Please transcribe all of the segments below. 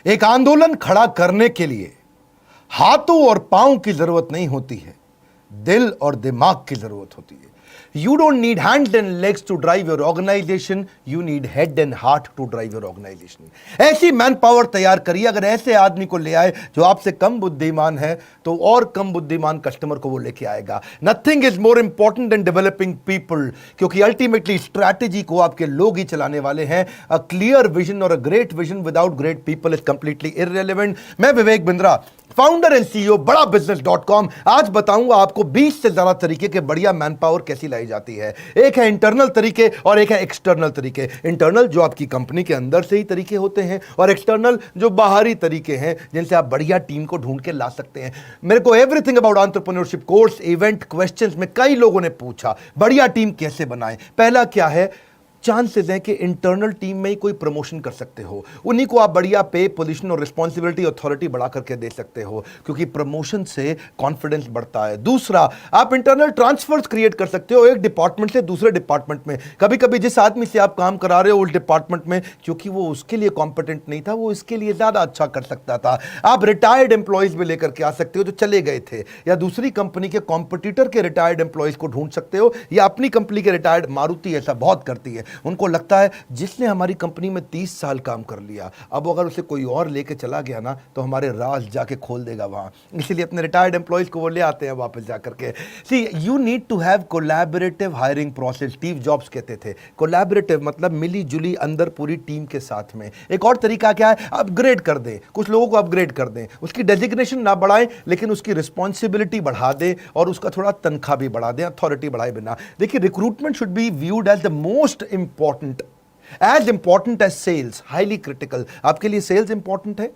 एक आंदोलन खड़ा करने के लिए हाथों और पांव की जरूरत नहीं होती है, दिल और दिमाग की जरूरत होती है। You don't need hands and legs to drive your organization, you need head and heart to drive your organization. ऐसी मैन पावर तैयार करिए। अगर ऐसे आदमी को ले आए जो आपसे कम बुद्धिमान है, तो और कम बुद्धिमान कस्टमर को वो लेके आएगा। Nothing is more important than developing people, क्योंकि अल्टीमेटली स्ट्रैटेजी को आपके लोग ही चलाने वाले हैं। अ क्लियर विजन और a great vision without great people is completely irrelevant. मैं Vivek Bindra, founder and CEO बड़ा बिजनेस.com, आज बताऊंगा आपको 20 से ज्यादा तरीके के बढ़िया मैन पावर कैसी लाई जाती है। एक है इंटरनल तरीके और एक है एक्सटर्नल तरीके। इंटरनल जो आपकी कंपनी के अंदर से ही तरीके होते हैं, और एक्सटर्नल जो बाहरी तरीके हैं जिनसे आप बढ़िया टीम को ढूंढ के ला सकते हैं। मेरे को everything about entrepreneurship course, event, questions में कई लोगों ने पूछा बढ़िया टीम कैसे बनाएं। पहला क्या है, चांसेस हैं कि इंटरनल टीम में ही कोई प्रमोशन कर सकते हो, उन्हीं को आप बढ़िया पे, पोजीशन और रिस्पॉन्सिबिलिटी, अथॉरिटी बढ़ा करके दे सकते हो, क्योंकि प्रमोशन से कॉन्फिडेंस बढ़ता है। दूसरा, आप इंटरनल ट्रांसफर्स क्रिएट कर सकते हो एक डिपार्टमेंट से दूसरे डिपार्टमेंट में। कभी कभी जिस आदमी से आप काम करा रहे हो उस डिपार्टमेंट में, क्योंकि वो उसके लिए कॉम्पिटेंट नहीं था, वो इसके लिए ज्यादा अच्छा कर सकता था। आप रिटायर्ड एम्प्लॉयज भी लेकर के आ सकते हो जो चले गए थे, या दूसरी कंपनी के कॉम्पिटिटर के रिटायर्ड एम्प्लॉयज को ढूंढ सकते हो, या अपनी कंपनी के रिटायर्ड। मारुति ऐसा बहुत करती है, उनको लगता है जिसने हमारी कंपनी में 30 साल काम कर लिया, अब अगर उसे कोई और लेके चला गया ना तो हमारे राज जाके खोल देगा वहां, इसलिए अपने रिटायर्ड एम्प्लॉयज को वो ले आते हैं वापस जाकर के। See, you need to have collaborative hiring process. Steve Jobs कहते थे कोलैबोरेटिव मतलब मिली जुली अंदर पूरी टीम के साथ में। एक और तरीका क्या है, अपग्रेड कर दें, कुछ लोगों को अपग्रेड कर दें, उसकी डेजिग्नेशन ना बढ़ाएं लेकिन उसकी रिस्पॉन्सिबिलिटी बढ़ा दें और उसका थोड़ा तनख्वाह भी बढ़ा दें, अथॉरिटी बढ़ाए बिना। देखिए, recruitment should be viewed as the most important, as important as sales, highly critical। आपके लिए सेल्स इंपॉर्टेंट है,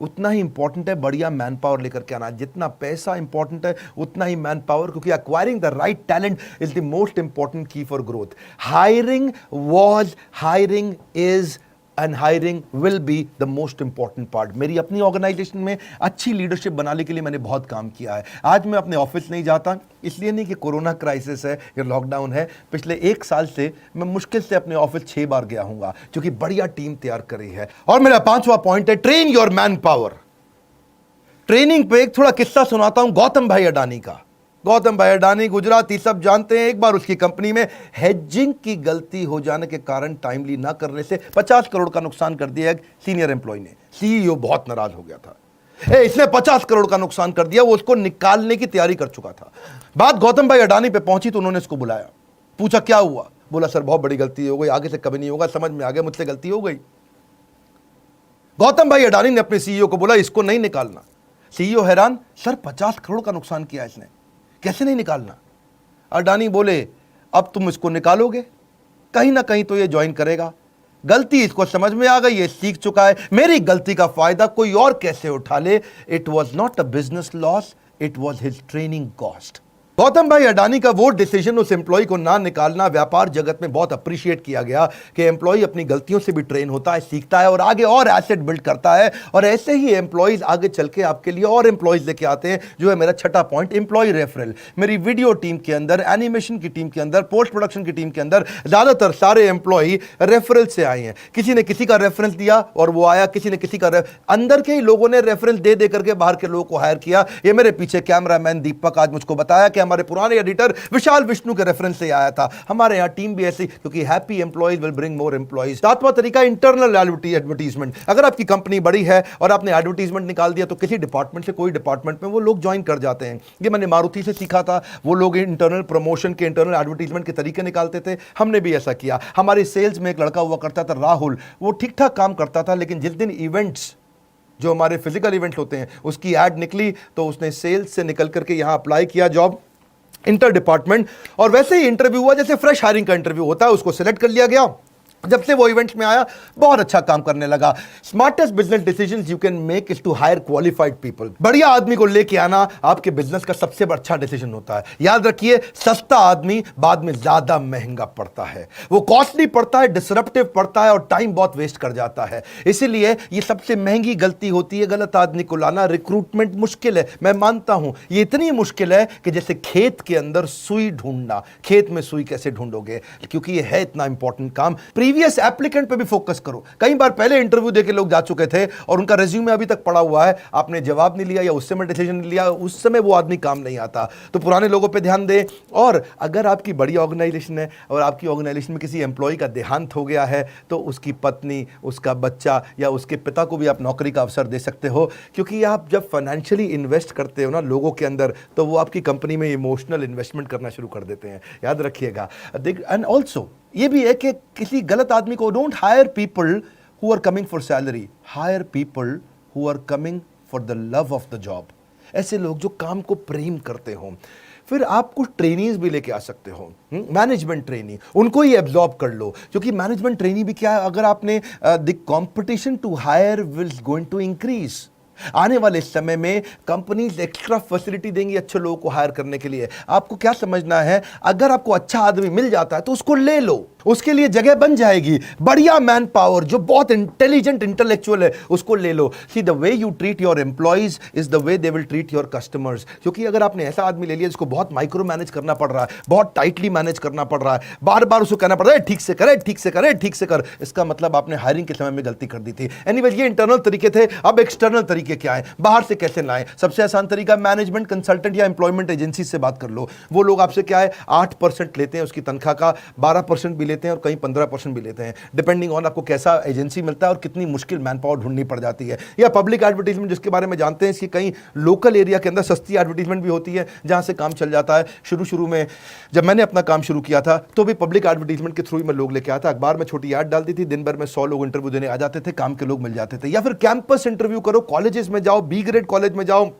उतना ही इंपॉर्टेंट है बढ़िया मैन पावर लेकर के आना। जितना पैसा इंपॉर्टेंट है उतना ही मैन पावर, क्योंकि acquiring the right talent is the most important key for growth. Hiring was, hiring is and hiring will be the most important part. मेरी अपनी ऑर्गेनाइजेशन में अच्छी लीडरशिप बनाने के लिए मैंने बहुत काम किया है। आज मैं अपने ऑफिस नहीं जाता, इसलिए नहीं कि कोरोना क्राइसिस है या लॉकडाउन है। पिछले 1 साल से मैं मुश्किल से अपने ऑफिस 6 बार गया हूंगा, क्योंकि बढ़िया टीम तैयार करी है। और मेरा 5वां पॉइंट है, train your man power. Training पे एक थोड़ा किस्सा सुनाता हूं गौतम भाई अडानी का। गौतम भाई अडानी गुजराती सब जानते हैं। एक बार उसकी कंपनी में हेजिंग की गलती हो जाने के कारण, टाइमली ना करने से 50 करोड़ का नुकसान कर दिया एक सीनियर एम्प्लॉय ने। सीईओ बहुत नाराज हो गया था, इसने 50 करोड़ का नुकसान कर दिया। वो उसको निकालने की तैयारी कर चुका था। बात गौतम भाई अडानी पे पहुंची तो उन्होंने इसको बुलाया, पूछा क्या हुआ। बोला सर बहुत बड़ी गलती हो गई, आगे से कभी नहीं होगा, समझ में आ गया मुझसे गलती हो गई। गौतम भाई अडानी ने अपने सीईओ को बोला इसको नहीं निकालना। सीईओ हैरान, सर 50 करोड़ का नुकसान किया इसने, कैसे नहीं निकालना। अडानी बोले अब तुम इसको निकालोगे, कहीं ना कहीं तो ये ज्वाइन करेगा। गलती इसको समझ में आ गई, ये सीख चुका है, मेरी गलती का फायदा कोई और कैसे उठा ले। It was not a business loss, it was his training cost. Gautam भाई अडानी का वो डिसीजन, उस एम्प्लॉय को ना निकालना, व्यापार जगत में बहुत अप्रिशिएट किया गया कि एम्प्लॉय अपनी गलतियों से भी ट्रेन होता है, सीखता है और आगे और एसेट बिल्ड करता है। और ऐसे ही एम्प्लॉयज आगे चल के आपके लिए और एम्प्लॉयज लेके आते हैं, जो है मेरा 6ठा पॉइंट, एम्प्लॉय रेफरल। मेरी वीडियो टीम के अंदर, एनिमेशन की टीम के अंदर, पोस्ट प्रोडक्शन की टीम के अंदर ज्यादातर सारे एम्प्लॉय रेफरल से आए हैं। किसी ने किसी का रेफरेंस दिया और वो आया, किसी ने किसी का अंदर के ही लोगों ने रेफरेंस दे दे करके बाहर के लोगों को हायर किया। ये मेरे पीछे कैमरामैन दीपक आज मुझको बताया कि हमारे पुराने एडिटर विशाल विष्णु के रेफरेंस से आया था। हमारे यहां टीम भी ऐसी, क्योंकि happy employees will bring more employees. 7वां तरीका, इंटरनल एडवर्टीजमेंट। अगर आपकी कंपनी बड़ी है और आपने एडवर्टीजमेंट निकाल दिया तो किसी डिपार्टमेंट से कोई डिपार्टमेंट में वो लोग ज्वाइन कर जाते हैं। ये मैंने मारुति से सीखा था। वो लोग इंटरनल प्रमोशन के, इंटरनल एडवर्टीजमेंट के तरीके निकालते थे, हमने भी ऐसा किया। हमारे सेल्स में एक लड़का हुआ करता था राहुल, वो ठीक ठाक काम करता था, लेकिन जिस दिन इवेंट्स, जो हमारे फिजिकल इवेंट्स होते हैं, उसकी एड निकली तो उसने सेल्स से निकल करके यहां अप्लाई किया जॉब इंटर डिपार्टमेंट, और वैसे ही इंटरव्यू हुआ जैसे फ्रेश हायरिंग का इंटरव्यू होता है, उसको सिलेक्ट कर लिया गया। जब से वो इवेंट्स में आया बहुत अच्छा काम करने लगा। Smartest business decisions you can make is to hire qualified people. बढ़िया आदमी को लेके आना आपके बिजनेस का सबसे अच्छा डिसीजन होता है। याद रखिए, सस्ता आदमी बाद में ज्यादा महंगा पड़ता है, वो कॉस्टली पड़ता है, डिसरप्टिव पड़ता है और टाइम बहुत वेस्ट कर जाता है। इसीलिए ये सबसे महंगी गलती होती है, गलत आदमी को लाना। रिक्रूटमेंट मुश्किल है, मैं मानता हूं, ये इतनी मुश्किल है कि जैसे खेत के अंदर सुई ढूंढना। खेत में सुई कैसे ढूंढोगे, क्योंकि ये है इतना इंपॉर्टेंट काम। प्रीवियस एप्लीकेंट पे भी फोकस करो। कई बार पहले इंटरव्यू देके लोग जा चुके थे और उनका रेज्यूमे अभी तक पड़ा हुआ है, आपने जवाब नहीं लिया या उस समय डिसीजन नहीं लिया, उस समय वो आदमी काम नहीं आता। तो पुराने लोगों पे ध्यान दें। और अगर आपकी बड़ी ऑर्गेनाइजेशन है और आपकी ऑर्गेनाइजेशन में किसी एम्प्लॉय का देहांत हो गया है तो उसकी पत्नी, उसका बच्चा या उसके पिता को भी आप नौकरी का अवसर दे सकते हो, क्योंकि आप जब फाइनेंशियली इन्वेस्ट करते हो ना लोगों के अंदर, तो वो आपकी कंपनी में इमोशनल इन्वेस्टमेंट करना शुरू कर देते हैं, याद रखिएगा। एंड ऑल्सो ये भी है कि किसी गलत आदमी को, don't hire people who are coming for salary, hire people who are coming for the love of the job. ऐसे लोग जो काम को प्रेम करते हो। फिर आप कुछ ट्रेनीज भी लेके आ सकते हो, मैनेजमेंट ट्रेनी, उनको ही एब्जॉर्ब कर लो, क्योंकि मैनेजमेंट ट्रेनी भी क्या है, अगर आपने the competition to hire will going to increase. आने वाले समय में कंपनीज एक्स्ट्रा फैसिलिटी देंगी अच्छे लोगों को हायर करने के लिए। आपको क्या समझना है, अगर आपको अच्छा आदमी मिल जाता है तो उसको ले लो, उसके लिए जगह बन जाएगी। बढ़िया मैन पावर जो बहुत इंटेलिजेंट इंटेलेक्चुअल है उसको ले लो। See the way you treat your employees is the way they will treat your customers. क्योंकि अगर आपने ऐसा आदमी ले लिया जिसको बहुत माइक्रो मैनेज करना पड़ रहा है, बहुत टाइटली मैनेज करना पड़ रहा है, बार बार उसको कहना पड़ रहा है ठीक से करे, ठीक से करे, ठीक से कर, इसका मतलब आपने हायरिंग के समय में गलती कर दी थी। एनीवेज ये इंटरनल तरीके थे। अब एक्सटर्नल तरीके क्या है, बाहर से कैसे लाएं? सबसे आसान तरीका मैनेजमेंट कंसल्टेंट या एम्प्लॉयमेंट एजेंसी से बात कर लो। वो लोग आपसे क्या है 8% लेते हैं उसकी तनख्वाह का, 12% भी लेते हैं और कहीं 15% भी लेते हैं, डिपेंडिंग ऑन आपको कैसा एजेंसी मिलता है और कितनी मुश्किल मैन पावर ढूंढनी पड़ जाती है। या पब्लिक एडवर्टीजमेंट जिसके बारे में जानते हैं, इसकी कहीं लोकल एरिया के अंदर सस्ती एडवर्टीजमेंट भी होती है जहां से काम चल जाता है। शुरू में जब मैंने अपना काम शुरू किया था तो भी पब्लिक एडवर्टीजमेंट के थ्रू ही मैं लोग लेके आता, अखबार में छोटी ऐड डालती थी, दिन भर में 100 लोग इंटरव्यू देने आ जाते थे, काम के लोग मिल जाते थे। या फिर कैंपस इंटरव्यू करो, कॉलेजेस में जाओ, बी ग्रेड कॉलेज में जाओ,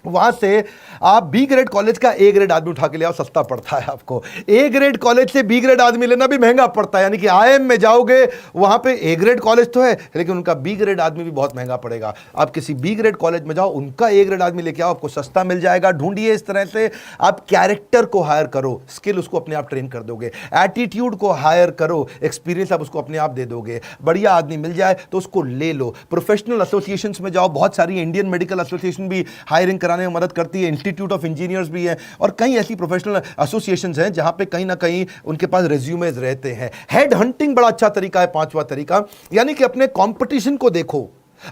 वहां से आप बी ग्रेड कॉलेज का ए ग्रेड आदमी उठा के ले आओ, सस्ता पड़ता है आपको। ए ग्रेड कॉलेज से बी ग्रेड आदमी लेना भी महंगा पड़ता है, यानी कि आईएम में जाओगे वहां पे ए ग्रेड कॉलेज तो है लेकिन उनका बी ग्रेड आदमी भी बहुत महंगा पड़ेगा। आप किसी बी ग्रेड कॉलेज में जाओ, उनका ए ग्रेड आदमी लेके आओ, आपको सस्ता मिल जाएगा। ढूंढिए इस तरह से आप कैरेक्टर को हायर करो, स्किल उसको अपने आप ट्रेन कर दोगे। एटीट्यूड को हायर करो, एक्सपीरियंस आप उसको अपने आप दे दोगे। बढ़िया आदमी मिल जाए तो उसको ले लो। प्रोफेशनल एसोसिएशन में जाओ, बहुत सारी इंडियन मेडिकल एसोसिएशन भी हायरिंग कराने में मदद करती है, इंस्टीट्यूट ऑफ इंजीनियर्स भी है और कई ऐसी प्रोफेशनल एसोसिएशंस हैं जहां पे कहीं ना कहीं उनके पास रेज्यूमेज रहते हैं। हेड हंटिंग बड़ा अच्छा तरीका है, पांचवा तरीका, यानी कि अपने कंपटीशन को देखो।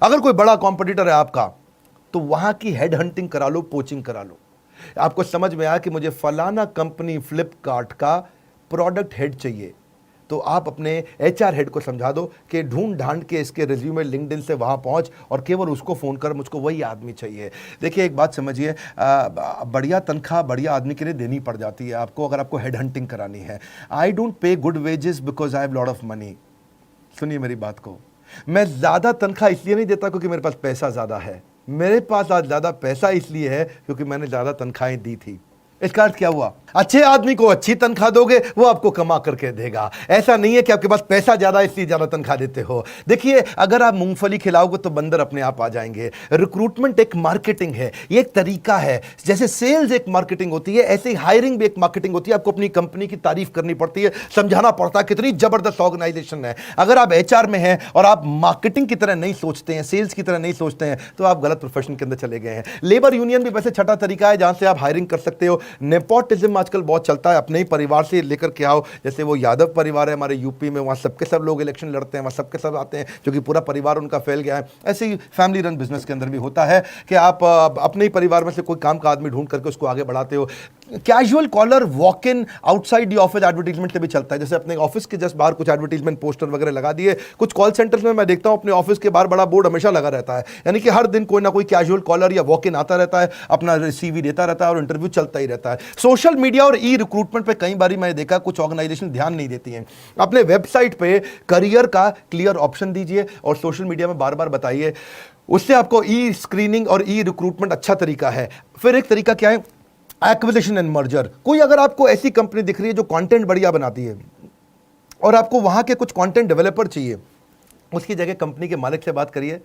अगर कोई बड़ा कंपटीटर है आपका तो वहां की हेड हंटिंग करा लो, पोचिंग करा लो। आपको समझ में आया कि मुझे फलाना कंपनी फ्लिपकार्ट का प्रोडक्ट हेड चाहिए, तो आप अपने एचआर हेड को समझा दो कि ढूंढ ढांड के इसके रिज्यूमे लिंक्डइन से वहाँ पहुँच और केवल उसको फ़ोन कर, मुझको वही आदमी चाहिए। देखिए एक बात समझिए, बढ़िया तनख्वाह बढ़िया आदमी के लिए देनी पड़ जाती है आपको अगर आपको हेड हंटिंग करानी है। I don't pay good wages because I have lot of money. सुनिए मेरी बात को, मैं ज़्यादा तनख्वाह इसलिए नहीं देता क्योंकि मेरे पास पैसा ज़्यादा है, मेरे पास आज ज़्यादा पैसा इसलिए है क्योंकि मैंने ज़्यादा तनख्वाहें दी थी। इसका अर्थ क्या हुआ, अच्छे आदमी को अच्छी तनख्वाह दोगे वो आपको कमा करके देगा। ऐसा नहीं है कि आपके पास पैसा ज्यादा इसलिए ज्यादा तनख्वाह देते हो। देखिए अगर आप मूंगफली खिलाओगे तो बंदर अपने आप आ जाएंगे। रिक्रूटमेंट एक मार्केटिंग है, ये एक तरीका है। जैसे सेल्स एक मार्केटिंग होती है, ऐसे ही हायरिंग भी एक मार्केटिंग होती है। आपको अपनी कंपनी की तारीफ करनी पड़ती है, समझाना पड़ता है कितनी जबरदस्त ऑर्गेनाइजेशन है। अगर आप एचआर में हैं और आप मार्केटिंग की तरह नहीं सोचते हैं, सेल्स की तरह नहीं सोचते हैं, तो आप गलत प्रोफेशन के अंदर चले गए हैं। लेबर यूनियन भी वैसे छठा तरीका है जहां से आप हायरिंग कर सकते हो। नेपोटिज्म आजकल बहुत चलता है, अपने ही परिवार से लेकर के आओ। जैसे वो यादव परिवार है हमारे यूपी में, वहाँ सबके सब लोग इलेक्शन लड़ते हैं, वहाँ सबके सब आते हैं क्योंकि पूरा परिवार उनका फैल गया है। ऐसे ही फैमिली रन बिजनेस के अंदर भी होता है कि आप अपने ही परिवार में से कोई काम का आदमी ढूंढ करके उसको आगे बढ़ाते हो। Casual caller walk in outside the office advertisement से भी चलता है। जैसे अपने ऑफिस के जस्ट बाहर कुछ एडवर्टीजमेंट पोस्टर वगैरह लगा दिए। कुछ कॉल सेंटर्स में मैं देखता हूं अपने ऑफिस के बाहर बड़ा बोर्ड हमेशा लगा रहता है, यानी कि हर दिन कोई ना कोई कैजुअल कॉलर या वॉक इन आता रहता है, अपना सीवी देता रहता है और इंटरव्यू चलता ही रहता है। सोशल मीडिया और ई रिक्रूटमेंट पे कई बार मैंने देखा कुछ ऑर्गेनाइजेशन ध्यान नहीं देती हैं। अपने वेबसाइट पे करियर का क्लियर ऑप्शन दीजिए और सोशल मीडिया में बार बार बताइए, उससे आपको ई स्क्रीनिंग और ई रिक्रूटमेंट अच्छा तरीका है। फिर एक तरीका क्या है, एक्विजिशन एंड मर्जर। कोई अगर आपको ऐसी कंपनी दिख रही है जो कंटेंट बढ़िया बनाती है और आपको वहां के कुछ कंटेंट डेवलपर चाहिए, उसकी जगह कंपनी के मालिक से बात करिए,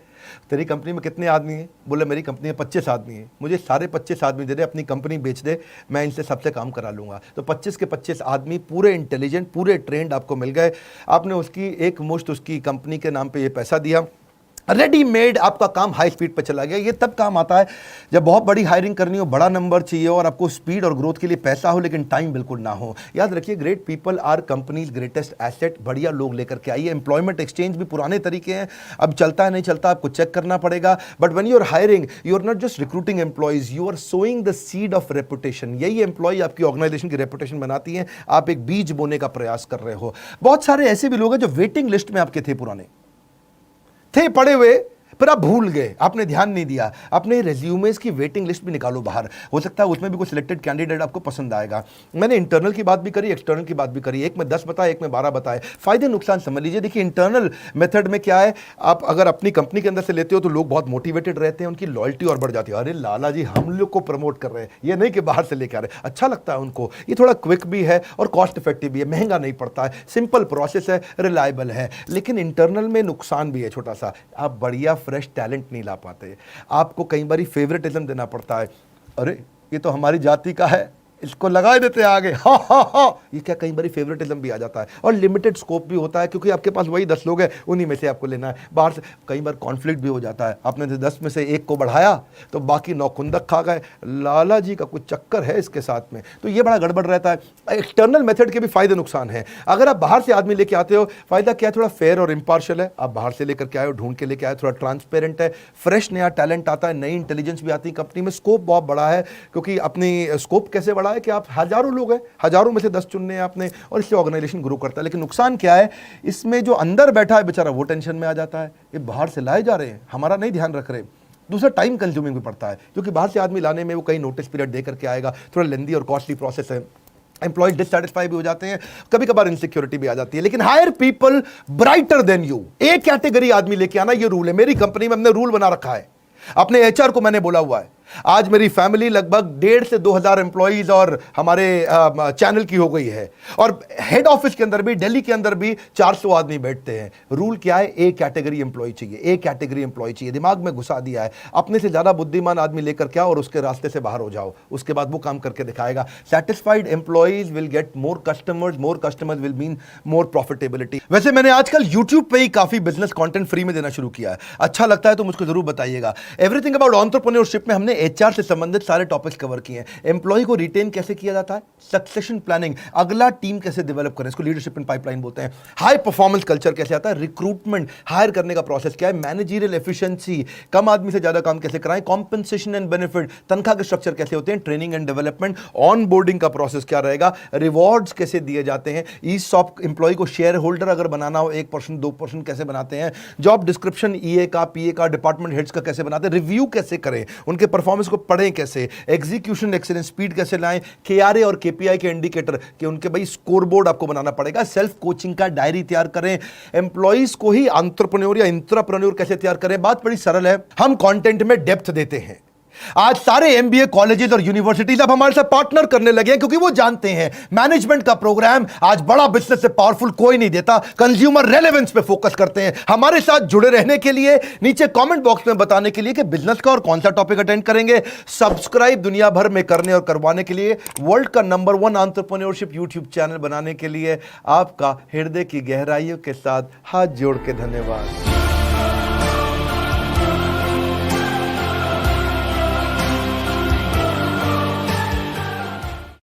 तेरी कंपनी में कितने आदमी हैं? बोले मेरी कंपनी में 25 आदमी हैं, मुझे सारे 25 आदमी दे दे, अपनी कंपनी बेच दे, मैं इनसे सबसे काम करा लूँगा। तो 25 के 25 आदमी पूरे इंटेलिजेंट, पूरे ट्रेंड आपको मिल गए। आपने उसकी एक मुश्त उसकी कंपनी के नाम पे ये पैसा दिया, रेडीमेड आपका काम हाई स्पीड पे चला गया। ये तब काम आता है जब बहुत बड़ी हायरिंग करनी हो, बड़ा नंबर चाहिए और आपको स्पीड और ग्रोथ के लिए पैसा हो लेकिन टाइम बिल्कुल ना हो। याद रखिए, great people are company's greatest asset. बढ़िया लोग लेकर के आइए। एम्प्लॉयमेंट एक्सचेंज भी पुराने तरीके हैं, अब चलता है नहीं चलता आपको चेक करना पड़ेगा। But when you are hiring, you are not just recruiting employees, you are sowing the seed of reputation. यही एम्प्लॉय आपकी ऑर्गेनाइजेशन की रेपुटेशन बनाती है। आप एक बीज बोने का प्रयास कर रहे हो। बहुत सारे ऐसे भी लोग हैं जो वेटिंग लिस्ट में आपके थे, पुराने थे पड़े हुए, पर आप भूल गए, आपने ध्यान नहीं दिया। अपने रेज्यूमेस की वेटिंग लिस्ट भी निकालो बाहर, हो सकता है उसमें भी कोई सिलेक्टेड कैंडिडेट आपको पसंद आएगा। मैंने इंटरनल की बात भी करी, एक्सटर्नल की बात भी करी। एक में 10 बताए, एक में 12 बताए। फायदे नुकसान समझ लीजिए। देखिए, इंटरनल मेथड में क्या है, आप अगर अपनी कंपनी के अंदर से लेते हो तो लोग बहुत मोटिवेटेड रहते हैं, उनकी लॉयल्टी और बढ़ जाती है। अरे लाला जी हम लोग को प्रमोट कर रहे हैं, ये नहीं कि बाहर से लेकर आ रहे। अच्छा लगता है उनको। ये थोड़ा क्विक भी है और कॉस्ट इफेक्टिव भी है, महंगा नहीं पड़ता है, सिंपल प्रोसेस है, रिलायबल है। लेकिन इंटरनल में नुकसान भी है छोटा सा, आप बढ़िया फ्रेश टैलेंट नहीं ला पाते। आपको कई बार फेवरेटिज्म देना पड़ता है। अरे ये तो हमारी जाति का है, इसको लगा देते हैं आगे, हा हा हा। ये क्या, कई बार फेवरेटिज्म भी आ जाता है और लिमिटेड स्कोप भी होता है, क्योंकि आपके पास वही 10 लोग हैं, उन्हीं में से आपको लेना है। बाहर से कई बार कॉन्फ्लिक्ट भी हो जाता है। आपने 10 में से एक को बढ़ाया तो बाकी 9 खुंदक खा गए। लाला जी का कुछ चक्कर है इसके साथ में, तो ये बड़ा गड़बड़ रहता है। एक्सटर्नल मेथड के भी फायदे नुकसान है। अगर आप बाहर से आदमी लेके आते हो, फायदा क्या है, थोड़ा फेयर और इम्पार्शियल है। आप बाहर से लेकर के आए हो, ढूंढ के लेके आए, थोड़ा ट्रांसपेरेंट है, फ्रेश नया टैलेंट आता है, नई इंटेलिजेंस भी आती है कंपनी में। स्कोप बहुत बड़ा है, क्योंकि अपनी स्कोप कैसे बड़ा है कि आप हजारों लोग हैं, हजारों में से 10 चुनने हैं आपने, और इससे ऑर्गेनाइजेशन ग्रो करता है। लेकिन नुकसान क्या है, इसमें जो अंदर बैठा है बेचारा वो टेंशन में आ जाता है। ये बाहर से लाए जा रहे हैं, हमारा नहीं ध्यान रख रहे। दूसरा, टाइम कंज्यूमिंग भी पड़ता है, क्योंकि बाहर से आदमी लाने में वो कई नोटिस पीरियड दे करके आएगा, थोड़ा लेंदी और कॉस्टली प्रोसेस है। एम्प्लॉय डिससैटिस्फाई भी हो जाते हैं, कभी कभार इनसिक्योरिटी भी आ जाती है। लेकिन hire people brighter then you, एक कैटेगरी आदमी लेके आना, ये रूल है मेरी कंपनी में, हमने रूल बना रखा है। अपने एचआर को मैंने बोला हुआ है, आज मेरी फैमिली लगभग 1,500 से 2,000 एम्प्लॉइज और हमारे चैनल की हो गई है, और हेड ऑफिस के अंदर भी, दिल्ली के अंदर भी 400 आदमी बैठते हैं। रूल क्या है, एक कैटेगरी एम्प्लॉय चाहिए, एक कैटेगरी एम्प्लॉय चाहिए। दिमाग में घुसा दिया है। अपने से ज्यादा बुद्धिमान आदमी लेकर क्या, और उसके रास्ते से बाहर हो जाओ, उसके बाद वो काम करके दिखाएगा। Satisfied employees will get more customers will mean more profitability. वैसे मैंने आजकल यूट्यूब पे ही काफी बिजनेस कंटेंट फ्री में देना शुरू किया है, अच्छा लगता है तो मुझको जरूर बताइएगा। एवरीथिंग अबाउट एंटरप्रेन्योरशिप में हमने एचआर से संबंधित सारे टॉपिक्स कवर किए हैं। एम्प्लॉय को रिटेन कैसे किया जाता है, सक्सेशन प्लानिंग, अगला टीम कैसे डेवलप करें, इसको लीडरशिप इन पाइपलाइन बोलते हैं। हाई परफॉर्मेंस कल्चर कैसे आता है, रिक्रूटमेंट, हायर करने का प्रोसेस क्या है, मैनेजरियल एफिशिएंसी, कम आदमी से ज्यादा काम कैसे कराएं, कॉम्पेंसेशन एंड बेनिफिट, तनख्वाह के स्ट्रक्चर कैसे होते हैं, training and development, on boarding का प्रोसेस क्या रहेगा, रिवॉर्ड्स कैसे दिए जाते हैं, ईसॉप एम्प्लॉय को शेयर होल्डर अगर बनाना हो 1% 2% कैसे बनाते हैं, जॉब डिस्क्रिप्शन ईए का, पीए का, डिपार्टमेंट हेड्स का कैसे बनाते हैं, रिव्यू कैसे करें, उनके परफॉर्मेंस को पढ़ें कैसे, एग्जीक्यूशन एक्सीलेंस, स्पीड कैसे लाएं, केआरए और केपीआई के इंडिकेटर कि उनके भाई स्कोर बोर्ड आपको बनाना पड़ेगा, सेल्फ कोचिंग का डायरी तैयार करें, एम्प्लॉइज को ही एंटरप्रेन्योर या इंट्राप्रेन्योर कैसे तैयार करें। बात बड़ी सरल है, हम कंटेंट में डेप्थ देते हैं। आज सारे एमबीए कॉलेजेस और यूनिवर्सिटीज अब हमारे साथ पार्टनर करने लगे हैं, क्योंकि वो जानते हैं मैनेजमेंट का प्रोग्राम आज बड़ा बिजनेस से पावरफुल कोई नहीं देता, कंज्यूमर रेलेवेंस पे फोकस करते हैं। हमारे साथ जुड़े रहने के लिए नीचे कमेंट बॉक्स में बताने के लिए कि बिजनेस का और कौन सा टॉपिक अटेंड करेंगे, सब्सक्राइब दुनिया भर में करने और करवाने के लिए, वर्ल्ड का नंबर 1 एंटरप्रेन्योरशिप यूट्यूब चैनल बनाने के लिए आपका हृदय की गहराइयों के साथ हाथ जोड़ के धन्यवाद।